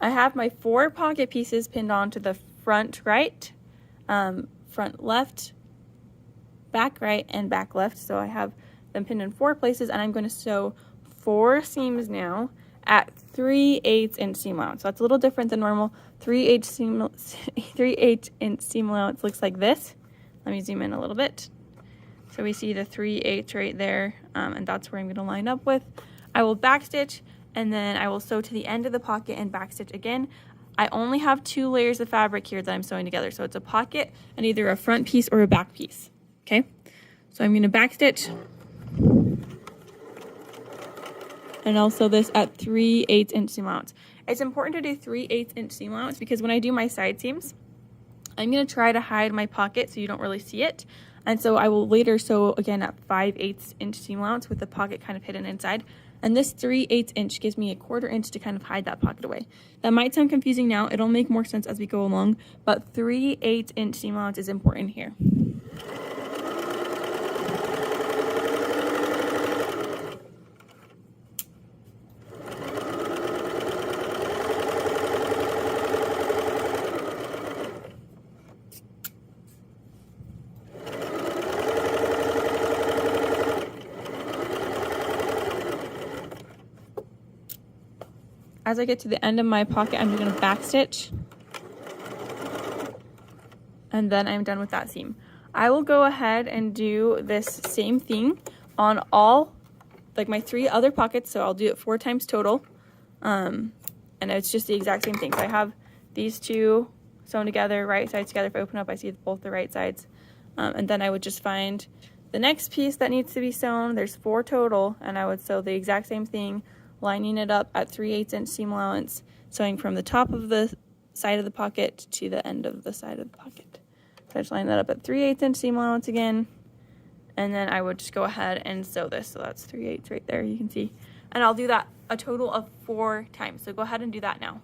I have my 4 pocket pieces pinned onto the front right, front left, back right, and back left. So I have them pinned in 4 places, and I'm going to sew 4 seams now at 3/8 inch seam allowance. So that's a little different than normal. 3/8 inch seam allowance looks like this. Let me zoom in a little bit. So we see the 3/8 right there, and that's where I'm going to line up with. I will backstitch, and then I will sew to the end of the pocket and backstitch again. I only have 2 layers of fabric here that I'm sewing together. So it's a pocket and either a front piece or a back piece. Okay, so I'm going to backstitch. And I'll sew this at 3/8 inch seam allowance. It's important to do 3/8 inch seam allowance because when I do my side seams, I'm going to try to hide my pocket so you don't really see it. And so I will later sew again at 5/8 inch seam allowance with the pocket kind of hidden inside. And this 3/8 inch gives me a 1/4 inch to kind of hide that pocket away. That might sound confusing now. It'll make more sense as we go along, but 3/8 inch seam allowance is important here. As I get to the end of my pocket, I'm going to backstitch, and then I'm done with that seam. I will go ahead and do this same thing on all, like my 3 other pockets, so I'll do it 4 times total, and it's just the exact same thing. So I have these 2 sewn together, right sides together. If I open up, I see both the right sides, and then I would just find the next piece that needs to be sewn. There's 4 total, and I would sew the exact same thing, lining it up at 3/8 inch seam allowance, sewing from the top of the side of the pocket to the end of the side of the pocket. So I just line that up at 3/8 inch seam allowance again, and then I would just go ahead and sew this. So that's 3/8 right there, you can see. And I'll do that a total of 4 times. So go ahead and do that now.